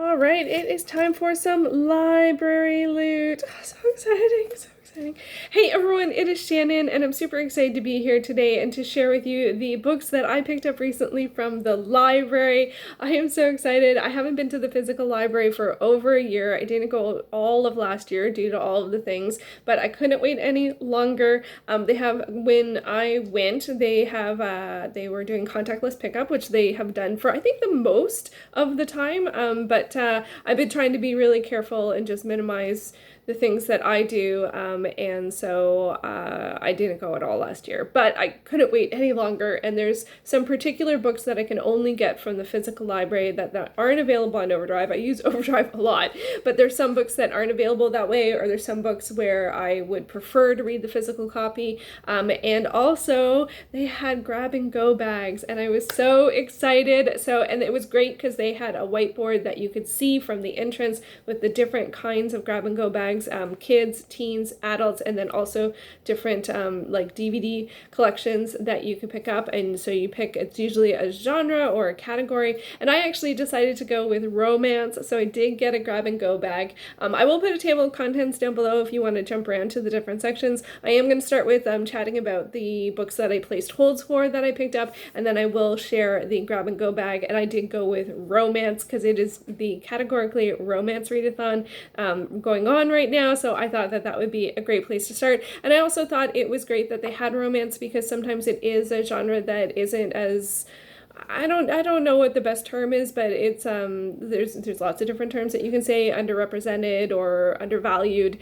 All right, it is time for some library loot. Oh, so exciting, so exciting. Hey everyone, it is Shannon, and I'm super excited to be here today and to share with you the books that I picked up recently from the library. I am so excited. I haven't been to the physical library for over a year. I didn't go all of last year due to all of the things, but I couldn't wait any longer. When I went, they were doing contactless pickup, which they have done for I think the most of the time, but I've been trying to be really careful and just minimize the things that I do, and so I didn't go at all last year, but I couldn't wait any longer, and there's some particular books that I can only get from the physical library that aren't available on Overdrive. I use Overdrive a lot, but there's some books that aren't available that way, or there's some books where I would prefer to read the physical copy, and also they had grab-and-go bags, and I was so excited. And it was great because they had a whiteboard that you could see from the entrance with the different kinds of grab-and-go bags, kids, teens, adults, and then also different like DVD collections that you could pick up. And so you pick, it's usually a genre or a category, and I actually decided to go with romance, so I did get a grab-and-go bag. I will put a table of contents down below if you want to jump around to the different sections. I am going to start with chatting about the books that I placed holds for that I picked up, and then I will share the grab-and-go bag. And I did go with romance because it is the categorically romance readathon going on right now, so I thought that that would be a great place to start. And I also thought it was great that they had romance because sometimes it is a genre that isn't as, I don't know what the best term is, but it's there's lots of different terms that you can say, underrepresented or undervalued.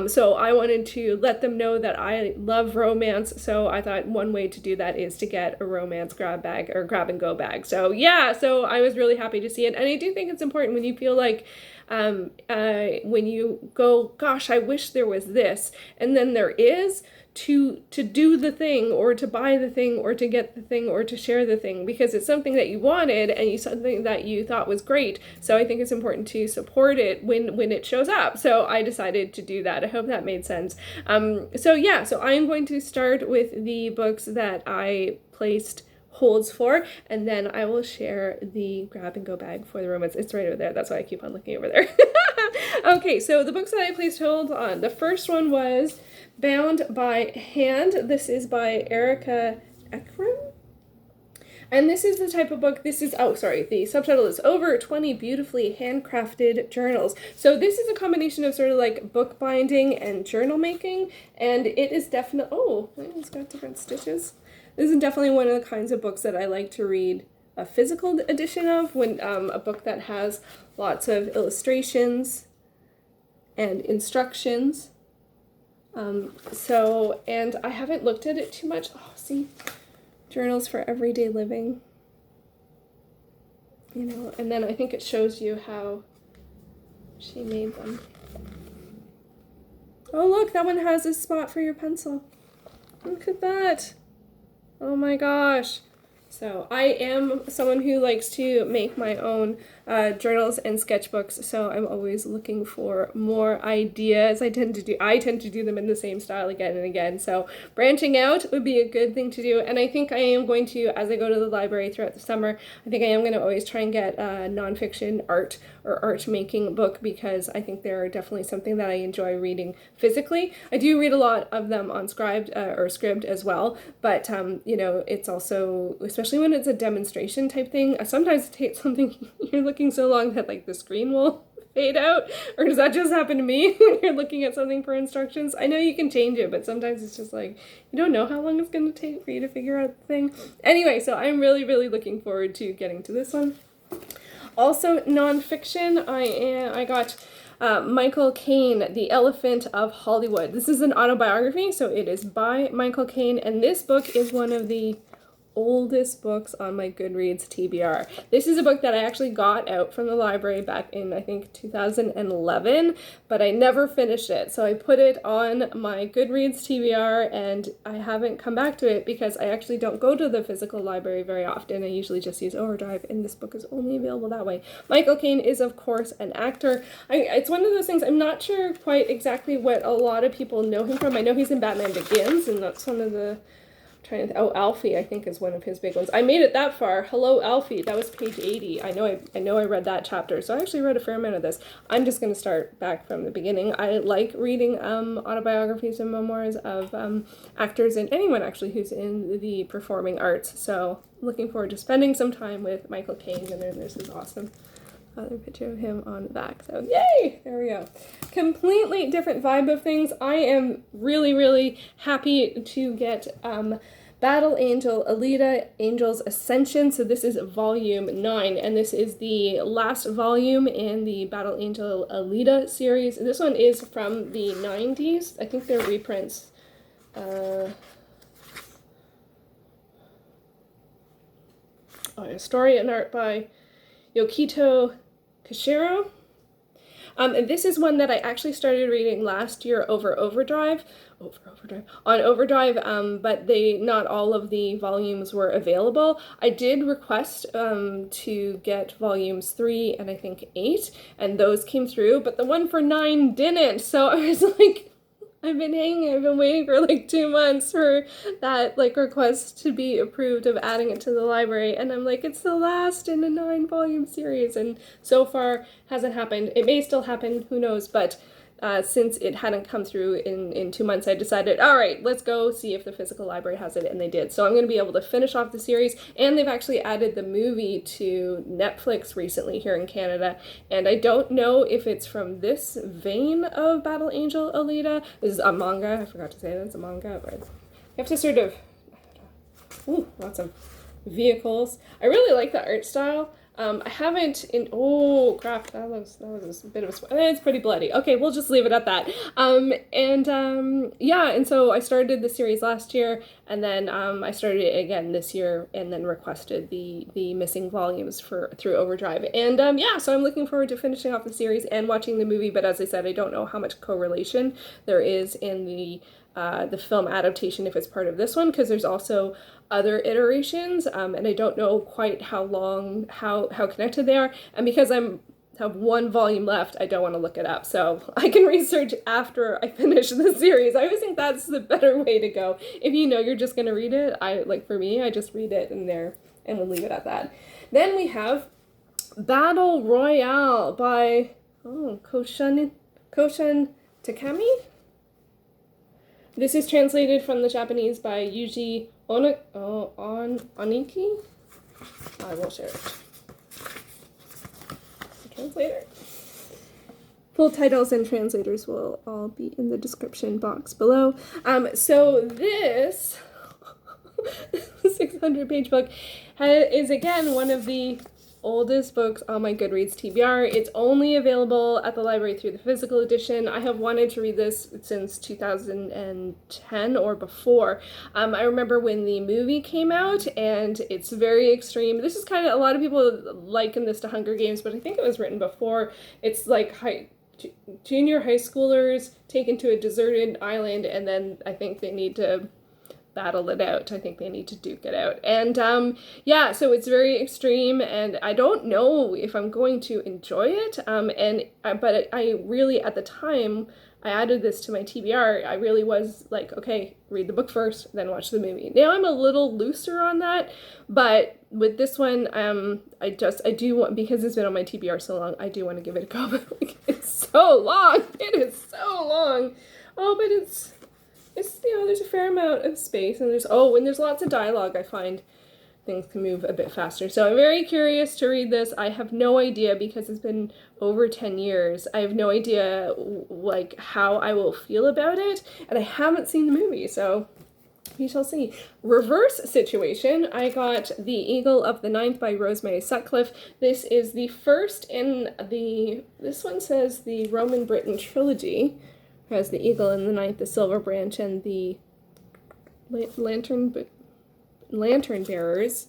So I wanted to let them know that I love romance. So I thought one way to do that is to get a romance grab bag or grab and go bag. So yeah, so I was really happy to see it, and I do think it's important when you feel like when you go, gosh, I wish there was this, and then there is, to do the thing or to buy the thing or to get the thing or to share the thing because it's something that you wanted and something that you thought was great. So I think it's important to support it when it shows up. So I decided to do that. I hope that made sense. So yeah, so I'm going to start with the books that I placed holds for, and then I will share the grab and go bag for the romance. It's right over there. That's why I keep on looking over there. Okay, so the books that I placed hold on. The first one was Bound by Hand. This is by Ekrem. And this is the type of book, the subtitle is Over 20 Beautifully Handcrafted Journals. So this is a combination of sort of like bookbinding and journal making, and it is definitely, oh, it's got different stitches. This is definitely one of the kinds of books that I like to read a physical edition of, when a book that has lots of illustrations and instructions. And I haven't looked at it too much. Oh, see, journals for everyday living. You know, and then I think it shows you how she made them. Oh, look, that one has a spot for your pencil. Look at that. Oh my gosh. So I am someone who likes to make my own journals and sketchbooks, so I'm always looking for more ideas. I tend to do them in the same style again and again, so branching out would be a good thing to do. And I think I am going to, as I go to the library throughout the summer, I think I am going to always try and get a nonfiction art or art making book, because I think they're definitely something that I enjoy reading physically. I do read a lot of them on Scribd or Scribd as well, but you know, it's also, especially when it's a demonstration type thing, sometimes it takes something, you're looking so long that like the screen will fade out, or does that just happen to me when you're looking at something for instructions? I know you can change it, but sometimes it's just like, you don't know how long it's going to take for you to figure out the thing. Anyway, so I'm really, really looking forward to getting to this one. Also, nonfiction, I got Michael Caine, The Elephant of Hollywood. This is an autobiography, so it is by Michael Caine, and this book is one of the oldest books on my Goodreads TBR. This is a book that I actually got out from the library back in, I think, 2011, but I never finished it. So I put it on my Goodreads TBR, and I haven't come back to it because I actually don't go to the physical library very often. I usually just use Overdrive, and this book is only available that way. Michael Caine is, of course, an actor. It's one of those things, I'm not sure quite exactly what a lot of people know him from. I know he's in Batman Begins, and that's one of the trying to, oh, Alfie, I think, is one of his big ones. I made it that far. Hello, Alfie. That was page 80. I know I read that chapter, so I actually read a fair amount of this. I'm just going to start back from the beginning. I like reading autobiographies and memoirs of actors and anyone, actually, who's in the performing arts. So looking forward to spending some time with Michael Caine, and there's this awesome other picture of him on the back. So yay! There we go. Completely different vibe of things. I am really, really happy to get Battle Angel Alita Angel's Ascension. So this is volume 9, and this is the last volume in the Battle Angel Alita series. This one is from the 90s. I think they're reprints. A story and art by Yukito Kishiro. And this is one that I actually started reading last year on Overdrive, but not all of the volumes were available. I did request to get volumes 3 and I think 8, and those came through, but the one for 9 didn't. So I was like, I've been waiting for like 2 months for that like request to be approved of adding it to the library, and I'm like, it's the last in a 9-volume series, and so far hasn't happened. It may still happen, who knows, but since it hadn't come through in 2 months, I decided, all right, let's go see if the physical library has it, and they did. So I'm going to be able to finish off the series, and they've actually added the movie to Netflix recently here in Canada, and I don't know if it's from this vein of Battle Angel Alita. This is a manga. I forgot to say that it's a manga, but you have to sort of, ooh, lots of vehicles. I really like the art style. I haven't oh crap, that was a bit of a it's pretty bloody. Okay, we'll just leave it at that. Yeah, and so I started the series last year, and then I started it again this year, and then requested the missing volumes through Overdrive. And yeah, so I'm looking forward to finishing off the series and watching the movie, but as I said, I don't know how much correlation there is in the film adaptation if it's part of this one, because there's also other iterations, and I don't know quite how connected they are, and because have 1 volume left, I don't want to look it up, so I can research after I finish the series. I always think that's the better way to go. If you know you're just going to read it, for me, I just read it in there, and we'll leave it at that. Then we have Battle Royale by Koushun Takami. This is translated from the Japanese by Yuji Oniki. I will share it. The translator. Full titles and translators will all be in the description box below. So this 600-page book is again one of the oldest books on my Goodreads TBR. It's only available at the library through the physical edition. I have wanted to read this since 2010 or before. I remember when the movie came out, and it's very extreme. This is kind of, a lot of people liken this to Hunger Games, but I think it was written before. It's like junior high schoolers taken to a deserted island, and then I think they need to battle it out. I think they need to duke it out. And yeah, so it's very extreme, and I don't know if I'm going to enjoy it. But I really, at the time I added this to my TBR, I really was like, okay, read the book first, then watch the movie. Now I'm a little looser on that, but with this one, I do want, because it's been on my TBR so long, I do want to give it a go. But like, it's so long. It is so long. Oh, but it's there's a fair amount of space, and when there's lots of dialogue, I find things can move a bit faster. So I'm very curious to read this. I have no idea, because it's been over 10 years. I have no idea like how I will feel about it, and I haven't seen the movie, so we shall see. Reverse situation. I got The Eagle of the Ninth by Rosemary Sutcliff. This is the first in this one says the Roman Britain trilogy. Has the Eagle in the Ninth, the Silver Branch, and the Lantern Bearers.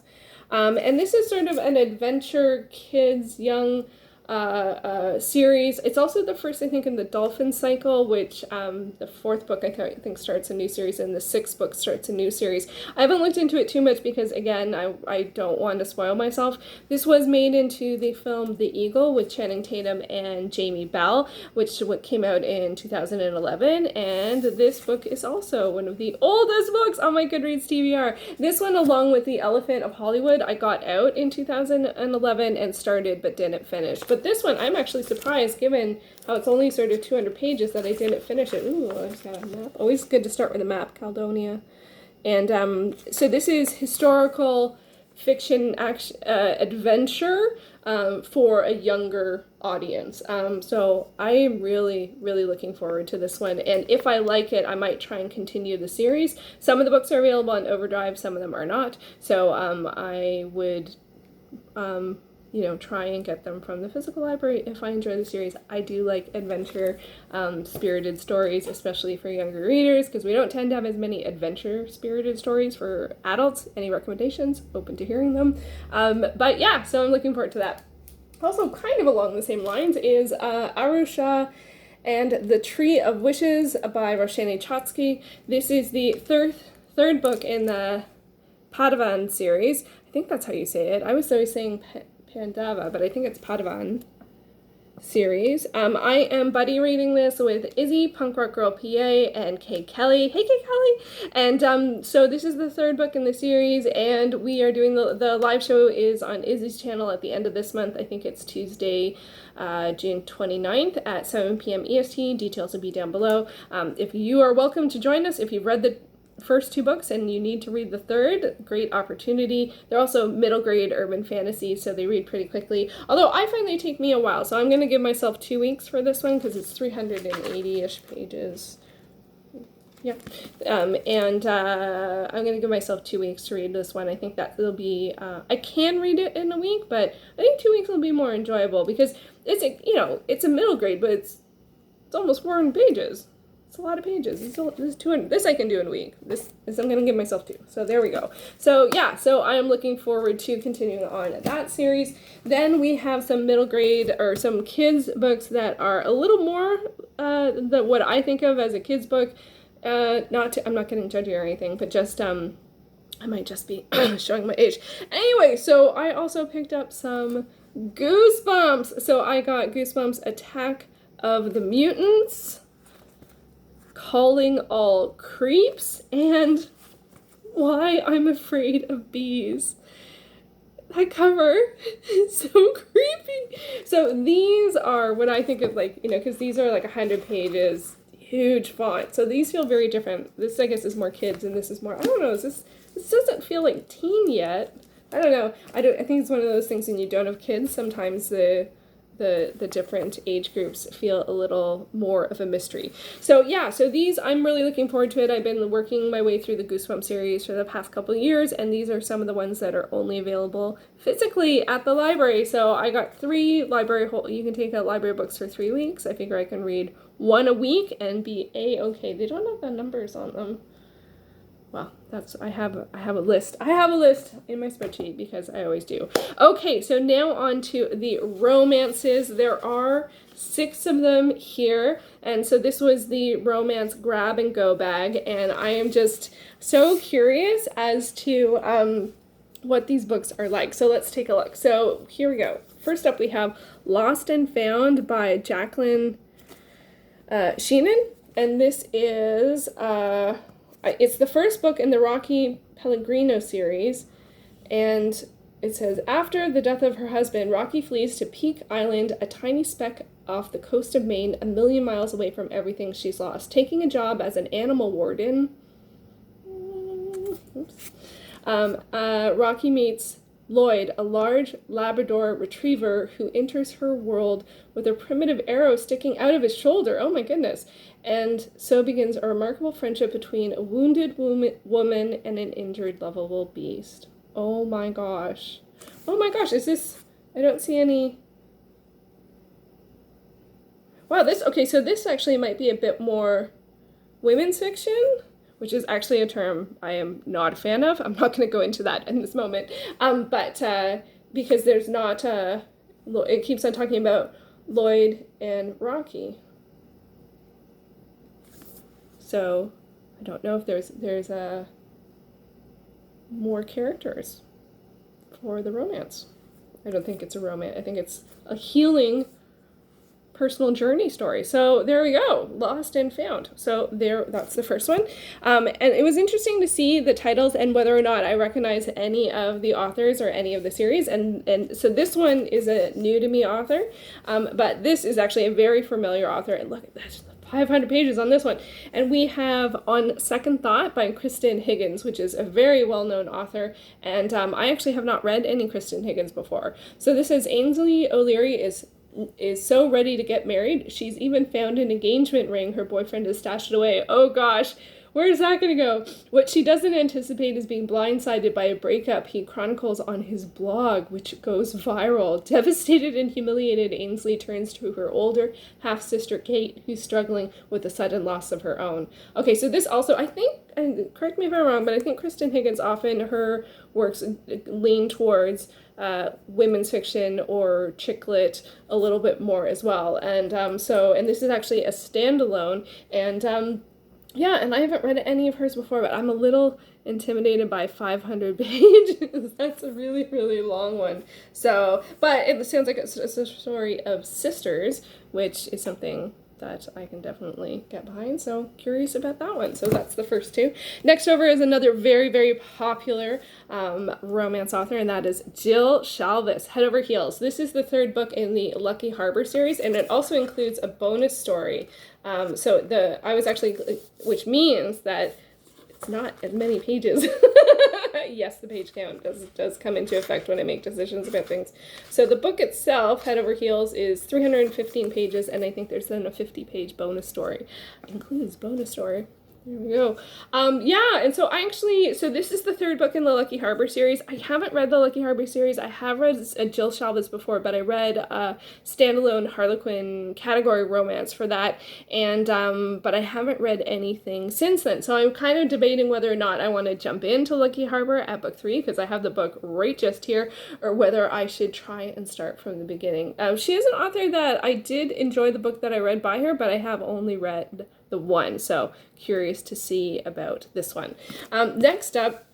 And this is sort of an adventure, kids, young series. It's also the first, I think, in the Dolphin cycle, which the fourth book I think starts a new series, and the sixth book starts a new series. I haven't looked into it too much because, again, I don't want to spoil myself. This was made into the film The Eagle with Channing Tatum and Jamie Bell, which came out in 2011, and this book is also one of the oldest books on my Goodreads TBR. This one, along with The Elephant of Hollywood, I got out in 2011 and started but didn't finish. But this one, I'm actually surprised, given how it's only sort of 200 pages, that I didn't finish it. Ooh, I just got a map. Always good to start with a map, Caledonia. And so this is historical fiction adventure for a younger audience. So I am really, really looking forward to this one. And if I like it, I might try and continue the series. Some of the books are available on Overdrive, some of them are not. So I would try and get them from the physical library if I enjoy the series. I do like adventure, spirited stories, especially for younger readers, because we don't tend to have as many adventure-spirited stories for adults. Any recommendations? Open to hearing them. But yeah, so I'm looking forward to that. Also, kind of along the same lines is Arusha and the Tree of Wishes by Roshani Chotsky. This is the third book in the Padawan series. I think that's how you say it. I was always saying Pandava, but I think it's Padawan series. I am buddy reading this with Izzy, Punk Rock Girl PA, and Kay Kelly. Hey, Kay Kelly! And so this is the third book in the series, and we are doing the live show is on Izzy's channel at the end of this month. I think it's Tuesday, June 29th at 7 p.m. EST. Details will be down below. If you are welcome to join us, if you've read the first two books and you need to read the third, great opportunity. They're also middle grade urban fantasy, so they read pretty quickly. Although I find they take me a while, so I'm going to give myself 2 weeks for this one because it's 380-ish pages. Yeah. I'm going to give myself 2 weeks to read this one. I think that will be, I can read it in a week, but I think 2 weeks will be more enjoyable because it's a middle grade, but it's almost 400 pages. It's a lot of pages. This 200. This I can do in a week. This I'm going to give myself 2. So there we go. So yeah, so I am looking forward to continuing on that series. Then we have some middle grade or some kids books that are a little more than what I think of as a kids book. I'm not getting judgy or anything, but just I might just be showing my age. Anyway, so I also picked up some Goosebumps. So I got Goosebumps Attack of the Mutants, Calling All Creeps, and Why I'm Afraid of Bees. That cover is so creepy. So these are what I think of, like, because these are like 100 pages, huge font. So these feel very different. This, I guess, is more kids, and this is more, I don't know, this doesn't feel like teen yet. I don't know. I think it's one of those things when you don't have kids, sometimes the different age groups feel a little more of a mystery. So yeah, so these, I'm really looking forward to it. I've been working my way through the Goosebumps series for the past couple of years, and these are some of the ones that are only available physically at the library. So I got 3 you can take out library books for 3 weeks. I figure I can read 1 a week and be A-okay. They don't have the numbers on them. Well, I have a list. I have a list in my spreadsheet because I always do. Okay, so now on to the romances. There are 6 of them here, and so this was the romance grab and go bag, and I am just so curious as to what these books are like. So let's take a look. So here we go. First up, we have Lost and Found by Jacqueline Sheenan, and this is it's the first book in the Rocky Pellegrino series, and it says, after the death of her husband, Rocky flees to Peak Island, a tiny speck off the coast of Maine, a million miles away from everything she's lost. Taking a job as an animal warden, Rocky meets Lloyd, a large Labrador retriever who enters her world with a primitive arrow sticking out of his shoulder. Oh my goodness. And so begins a remarkable friendship between a wounded woman and an injured lovable beast. Oh my gosh. Oh my gosh, is this... I don't see any... Wow, okay, so this actually might be a bit more women's fiction, which is actually a term I am not a fan of. I'm not going to go into that in this moment. But because there's not it keeps on talking about Lloyd and Rocky. So I don't know if there's more characters for the romance. I don't think it's a romance. I think it's a healing personal journey story. So there we go, Lost and Found. So that's the first one. And it was interesting to see the titles and whether or not I recognize any of the authors or any of the series. And so this one is a new to me author, but this is actually a very familiar author. And look at that, 500 pages on this one. And we have On Second Thought by Kristen Higgins, which is a very well-known author. And I actually have not read any Kristen Higgins before. So this is Ainsley O'Leary is so ready to get married. She's even found an engagement ring her boyfriend has stashed away. Oh gosh, where's that going to go? What she doesn't anticipate is being blindsided by a breakup he chronicles on his blog, which goes viral. Devastated and humiliated, Ainsley turns to her older half-sister Kate, who's struggling with the sudden loss of her own. Okay, so this also, I think, and correct me if I'm wrong, but I think Kristen Higgins, often her works lean towards women's fiction or chick lit a little bit more as well. And and this is actually a standalone, and yeah, and I haven't read any of hers before, but I'm a little intimidated by 500 pages. That's a really, really long one. So, but it sounds like it's a story of sisters, which is something that I can definitely get behind. So curious about that one. So that's the first two. Next over is another very, very popular romance author, and that is Jill Shalvis, Head Over Heels. This is the third book in the Lucky Harbor series, and it also includes a bonus story. Which means that it's not as many pages. Yes, the page count does come into effect when I make decisions about things. So the book itself, Head Over Heels, is 315 pages, and I think there's then a 50-page bonus story. It includes bonus story. There we go. And so this is the third book in the Lucky Harbor series. I haven't read the Lucky Harbor series. I have read Jill Shalvis before, but I read a standalone Harlequin category romance for that, and but I haven't read anything since then. So I'm kind of debating whether or not I want to jump into Lucky Harbor at book 3, because I have the book right just here, or whether I should try and start from the beginning. She is an author that I did enjoy the book that I read by her, but I have only read the one, so curious to see about this one. Next up,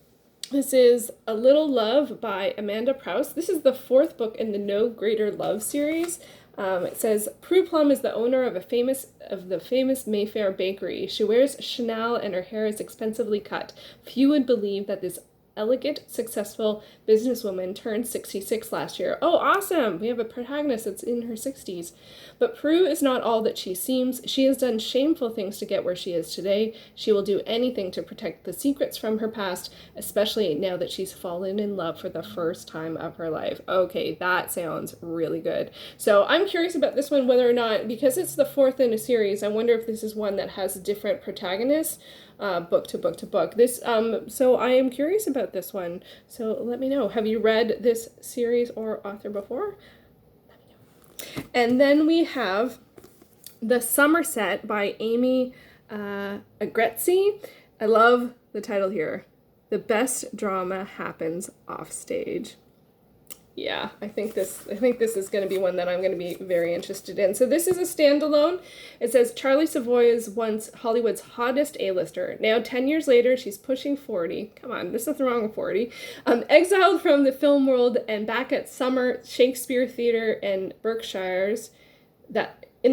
this is A Little Love by Amanda Prowse. This is the fourth book in the No Greater Love series. It says, Prue Plum is the owner of the famous Mayfair bakery. She wears Chanel and her hair is expensively cut. Few would believe that this elegant, successful businesswoman turned 66 last year. Oh, awesome! We have a protagonist that's in her 60s. But Prue is not all that she seems. She has done shameful things to get where she is today. She will do anything to protect the secrets from her past, especially now that she's fallen in love for the first time of her life. Okay, that sounds really good. So I'm curious about this one, whether or not, because it's the fourth in a series, I wonder if this is one that has different protagonists. Book to book to book. So I am curious about this one. So let me know. Have you read this series or author before? Let me know. And then we have The Somerset by Amy Agrezzi. I love the title here. The best drama happens off stage. Yeah, I think this is going to be one that I'm going to be very interested in. So this is a standalone. It says, Charlie Savoy is once Hollywood's hottest A-lister. Now, 10 years later, she's pushing 40. Come on, there's nothing wrong with 40. Exiled from the film world and back at Summer Shakespeare Theatre in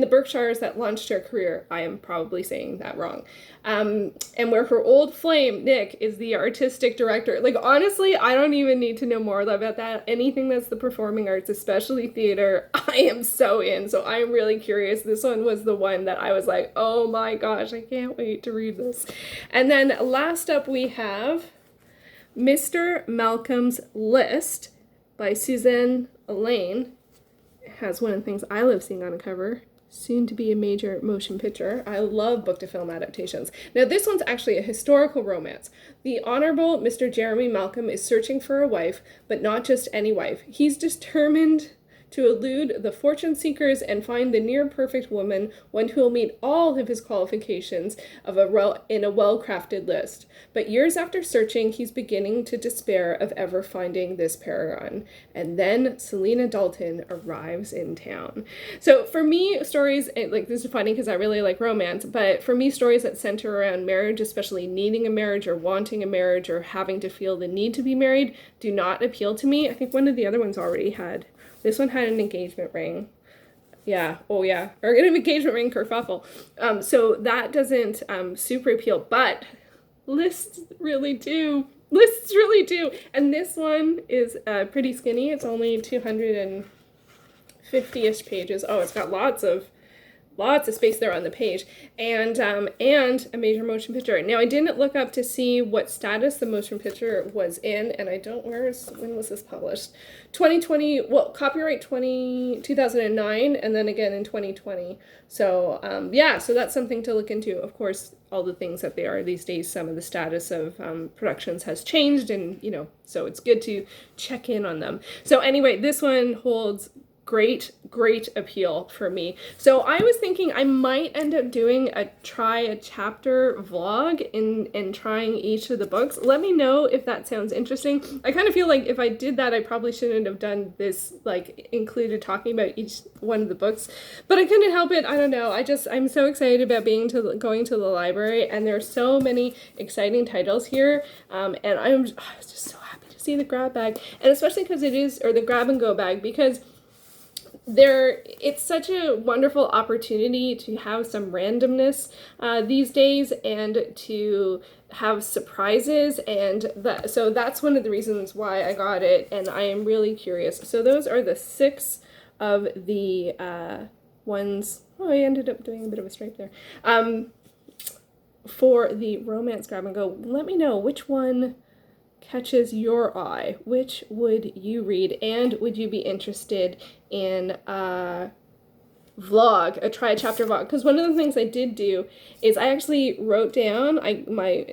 the Berkshires that launched her career. I am probably saying that wrong. And where her old flame, Nick, is the artistic director. Like, honestly, I don't even need to know more about that. Anything that's the performing arts, especially theater, I am so in. So I am really curious. This one was the one that I was like, oh my gosh, I can't wait to read this. And then last up we have Mr. Malcolm's List by Suzanne Elaine. It has one of the things I love seeing on a cover. Soon to be a major motion picture. I love book-to-film adaptations. Now, this one's actually a historical romance. The Honorable Mr. Jeremy Malcolm is searching for a wife, but not just any wife. He's determined to elude the fortune seekers and find the near-perfect woman, one who will meet all of his qualifications in a well-crafted list. But years after searching, he's beginning to despair of ever finding this paragon. And then Selena Dalton arrives in town. So for me, stories, like, this is funny because I really like romance, but for me, stories that center around marriage, especially needing a marriage or wanting a marriage or having to feel the need to be married, do not appeal to me. I think one of the other ones already had. This one had an engagement ring. Yeah, oh yeah, or an engagement ring kerfuffle. So that doesn't super appeal, but lists really do. Lists really do. And this one is pretty skinny. It's only 250-ish pages. Oh, it's got lots of space there on the page, and a major motion picture. Now, I didn't look up to see what status the motion picture was in, and I don't, when was this published? 2020, well, copyright 2009, and then again in 2020. So, yeah, so that's something to look into. Of course, all the things that they are these days, some of the status of productions has changed, and, you know, so it's good to check in on them. So anyway, this one holds great appeal for me. So I was thinking I might end up doing a chapter vlog in trying each of the books. Let me know if that sounds interesting. I kind of feel like if I did that, I probably shouldn't have done this, like, included talking about each one of the books, but I couldn't help it. I don't know. I'm so excited about going to the library, and there's so many exciting titles here, and I'm just so happy to see the grab bag, and especially because the grab and go bag, because it's such a wonderful opportunity to have some randomness these days, and to have surprises, and so that's one of the reasons why I got it, and I am really curious. So those are the 6 of the ones. Oh, I ended up doing a bit of a stripe there. For the romance grab and go, let me know which one catches your eye. Which would you read, and would you be interested in a try a chapter vlog? Because one of the things I did do is I actually wrote down my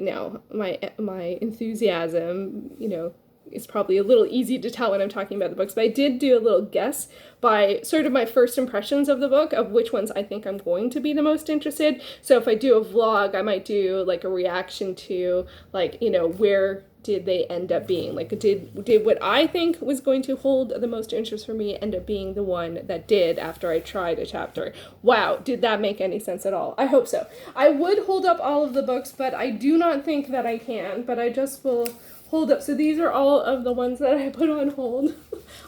enthusiasm, you know, it's probably a little easy to tell when I'm talking about the books, but I did do a little guess by sort of my first impressions of the book of which ones I think I'm going to be the most interested. So if I do a vlog, I might do like a reaction to, like, you know, where did they end up being? Like, did what I think was going to hold the most interest for me end up being the one that did after I tried a chapter? Wow, did that make any sense at all? I hope so. I would hold up all of the books, but I do not think that I can, but I just will hold up. So these are all of the ones that I put on hold.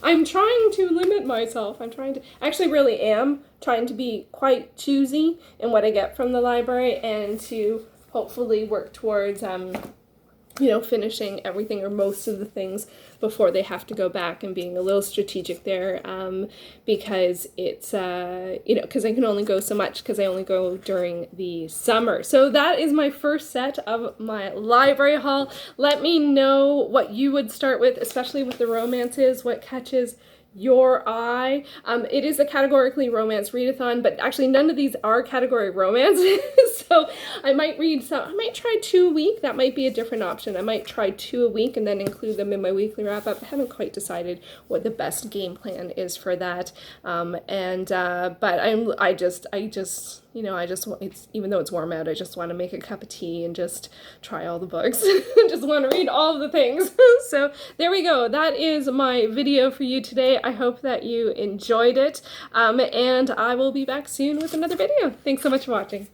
I'm trying to limit myself. Actually really am trying to be quite choosy in what I get from the library, and to hopefully work towards, you know, finishing everything or most of the things before they have to go back, and being a little strategic there, because it's, you know, because I can only go so much, because I only go during the summer. So that is my first set of my library haul. Let me know what you would start with, especially with the romances, what catches your eye. It is a categorically romance readathon, but actually none of these are category romance. So I might read some. I might try 2 a week. That might be a different option. I might try 2 a week and then include them in my weekly wrap up. I haven't quite decided what the best game plan is for that. But I just, you know, even though it's warm out, I just want to make a cup of tea and just try all the books. Just want to read all of the things. So there we go. That is my video for you today. I hope that you enjoyed it. And I will be back soon with another video. Thanks so much for watching.